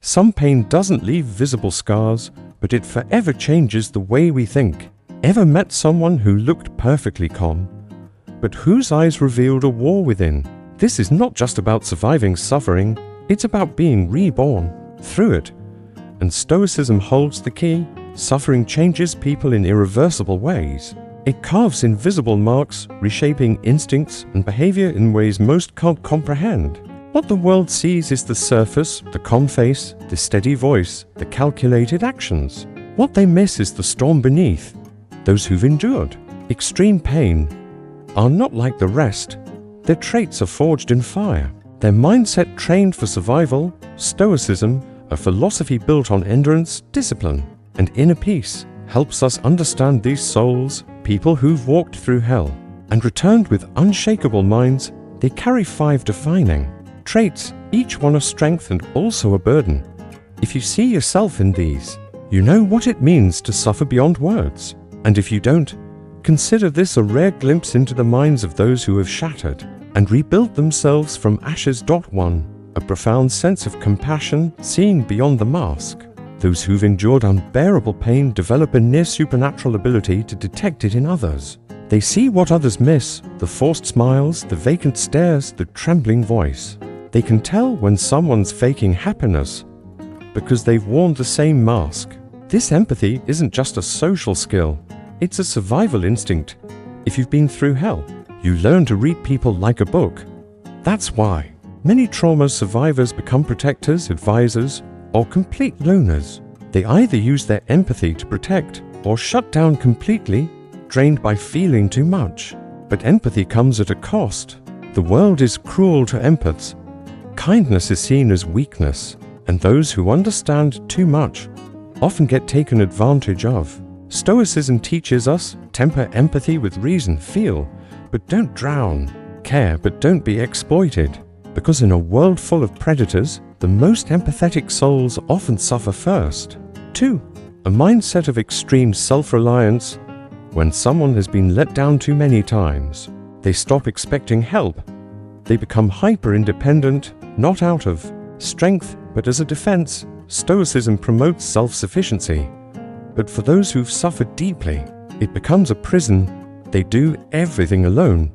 Some pain doesn't leave visible scars, but it forever changes the way we think. Ever met someone who looked perfectly calm, but whose eyes revealed a war within? This is not just about surviving suffering, it's about being reborn through it. And Stoicism holds the key. Suffering changes people in irreversible ways. It carves invisible marks, reshaping instincts and behavior in ways most can't comprehend. What the world sees is the surface, the calm face, the steady voice, the calculated actions. What they miss is the storm beneath. Those who've endured extreme pain are not like the rest. Their traits are forged in fire. Their mindset trained for survival. Stoicism, a philosophy built on endurance, discipline, and inner peace, helps us understand these souls, people who've walked through hell and returned with unshakable minds. They carry 5 defining traits, each one a strength and also a burden. If you see yourself in these, you know what it means to suffer beyond words. And if you don't, consider this a rare glimpse into the minds of those who have shattered and rebuilt themselves from ashes. 1. A profound sense of compassion, seeing beyond the mask. Those who've endured unbearable pain develop a near supernatural ability to detect it in others. They see what others miss, the forced smiles, the vacant stares, the trembling voice. They can tell when someone's faking happiness because they've worn the same mask. This empathy isn't just a social skill, it's a survival instinct. If you've been through hell, you learn to read people like a book. That's why many trauma survivors become protectors, advisors, or complete loners. They either use their empathy to protect or shut down completely, drained by feeling too much. But empathy comes at a cost. The world is cruel to empaths. Kindness is seen as weakness, and those who understand too much often get taken advantage of. Stoicism teaches us, temper empathy with reason, feel, but don't drown, care, but don't be exploited. Because in a world full of predators, the most empathetic souls often suffer first. 2. A mindset of extreme self-reliance. When someone has been let down too many times, they stop expecting help. They become hyper-independent, not out of strength, but as a defense. Stoicism promotes self-sufficiency. But for those who've suffered deeply, it becomes a prison. They do everything alone.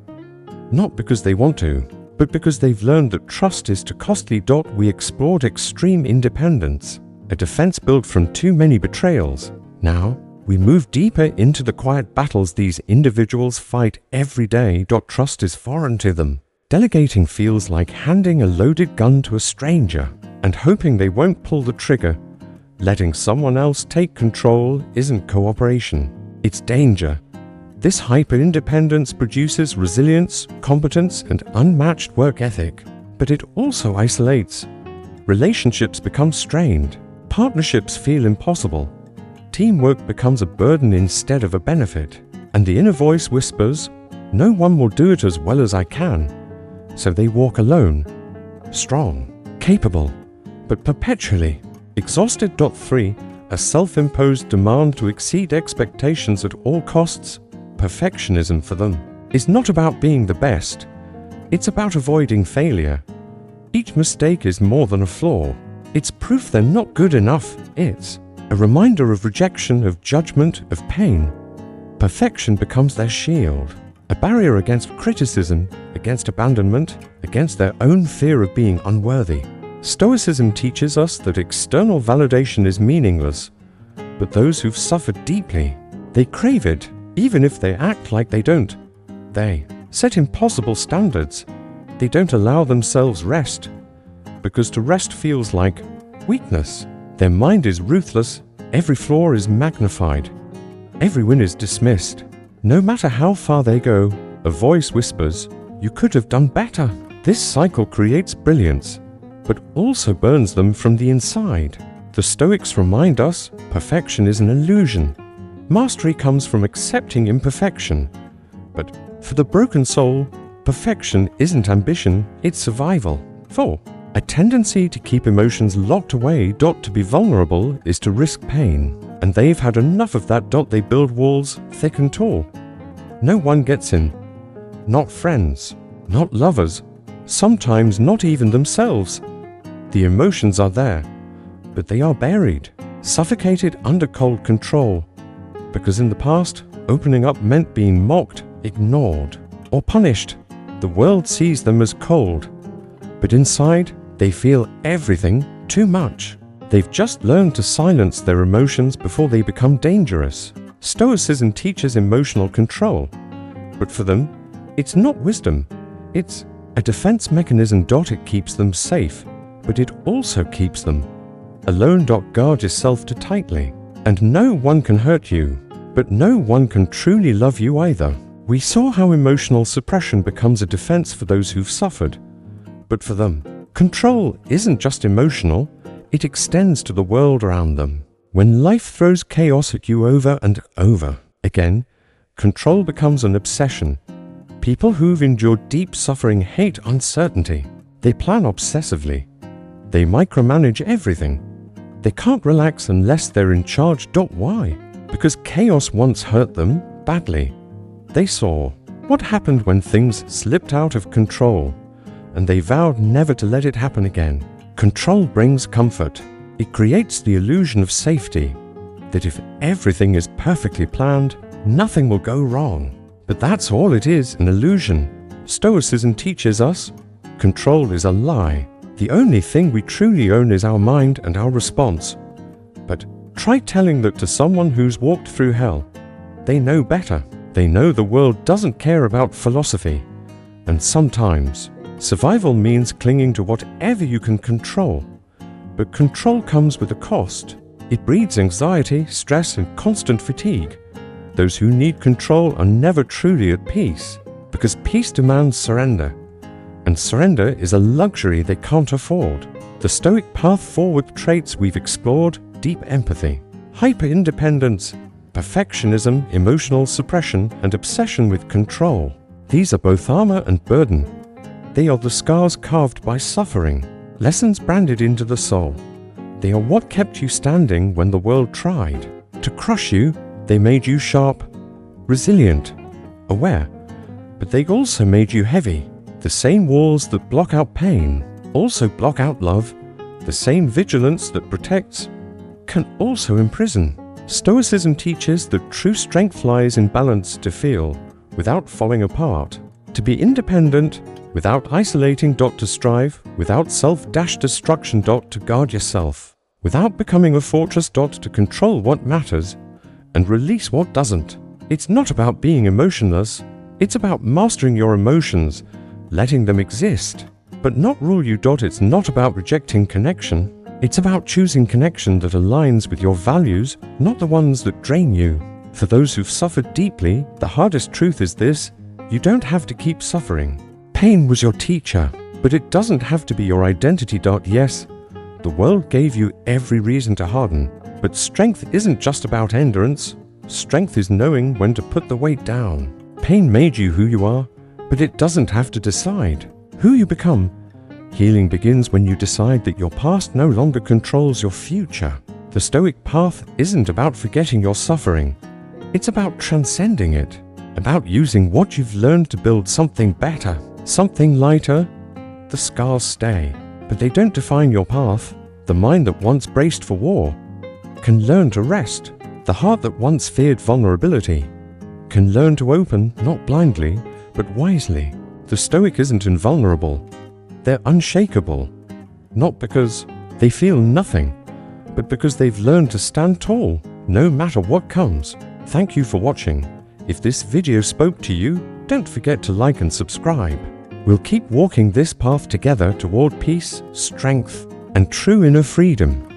Not because they want to, but because they've learned that trust is too costly. We explored extreme independence, a defense built from too many betrayals. Now, we move deeper into the quiet battles these individuals fight every day. Trust is foreign to them. Delegating feels like handing a loaded gun to a stranger and hoping they won't pull the trigger. Letting someone else take control isn't cooperation, it's danger. This hyper-independence produces resilience, competence, and unmatched work ethic. But it also isolates. Relationships become strained. Partnerships feel impossible. Teamwork becomes a burden instead of a benefit. And the inner voice whispers, "No one will do it as well as I can." So they walk alone, strong, capable, but perpetually exhausted. 3. A self-imposed demand to exceed expectations at all costs. Perfectionism for them is not about being the best, it's about avoiding failure. Each mistake is more than a flaw. It's proof they're not good enough. It's a reminder of rejection, of judgment, of pain. Perfection becomes their shield, a barrier against criticism, against abandonment, against their own fear of being unworthy. Stoicism teaches us that external validation is meaningless, but those who've suffered deeply, they crave it. Even if they act like they don't, they set impossible standards. They don't allow themselves rest, because to rest feels like weakness. Their mind is ruthless, every flaw is magnified, every win is dismissed. No matter how far they go, a voice whispers, "You could have done better." This cycle creates brilliance, but also burns them from the inside. The Stoics remind us, perfection is an illusion. Mastery comes from accepting imperfection. But for the broken soul, perfection isn't ambition, it's survival. 4. A tendency to keep emotions locked away. To be vulnerable is to risk pain. And they've had enough of that. They build walls thick and tall. No one gets in. Not friends, not lovers, sometimes not even themselves. The emotions are there, but they are buried, suffocated under cold control. Because in the past, opening up meant being mocked, ignored, or punished. The world sees them as cold, but inside, they feel everything too much. They've just learned to silence their emotions before they become dangerous. Stoicism teaches emotional control, but for them, it's not wisdom. It's a defense mechanism. It keeps them safe, but it also keeps them alone. Guard yourself too tightly, and no one can hurt you, but no one can truly love you either. We saw how emotional suppression becomes a defense for those who've suffered, but for them, control isn't just emotional, it extends to the world around them. When life throws chaos at you over and over again, control becomes an obsession. People who've endured deep suffering hate uncertainty. They plan obsessively. They micromanage everything. They can't relax unless they're in charge. Why? Because chaos once hurt them badly. They saw what happened when things slipped out of control, and they vowed never to let it happen again. Control brings comfort. It creates the illusion of safety, that if everything is perfectly planned, nothing will go wrong. But that's all it is, an illusion. Stoicism teaches us control is a lie. The only thing we truly own is our mind and our response. But try telling that to someone who's walked through hell. They know better. They know the world doesn't care about philosophy. And sometimes, survival means clinging to whatever you can control. But control comes with a cost. It breeds anxiety, stress, and constant fatigue. Those who need control are never truly at peace, because peace demands surrender. And surrender is a luxury they can't afford. The Stoic path forward traits we've explored: deep empathy, hyper-independence, perfectionism, emotional suppression, and obsession with control. These are both armor and burden. They are the scars carved by suffering, lessons branded into the soul. They are what kept you standing when the world tried to crush you. They made you sharp, resilient, aware, but they also made you heavy. The same walls that block out pain also block out love. The same vigilance that protects can also imprison. Stoicism teaches that true strength lies in balance, to feel without falling apart, to be independent without isolating, to strive without self-destruction, to guard yourself without becoming a fortress, to control what matters and release what doesn't. It's not about being emotionless, it's about mastering your emotions, letting them exist, but not rule you. It's not about rejecting connection. It's about choosing connection that aligns with your values, not the ones that drain you. For those who've suffered deeply, the hardest truth is this: you don't have to keep suffering. Pain was your teacher, but it doesn't have to be your identity. Yes, the world gave you every reason to harden, but strength isn't just about endurance. Strength is knowing when to put the weight down. Pain made you who you are, but it doesn't have to decide who you become. Healing begins when you decide that your past no longer controls your future. The Stoic path isn't about forgetting your suffering. It's about transcending it, about using what you've learned to build something better, something lighter. The scars stay, but they don't define your path. The mind that once braced for war can learn to rest. The heart that once feared vulnerability can learn to open, not blindly, but wisely. The Stoic isn't invulnerable. They're unshakable, not because they feel nothing, but because they've learned to stand tall, no matter what comes. Thank you for watching. If this video spoke to you, don't forget to like and subscribe. We'll keep walking this path together toward peace, strength, and true inner freedom.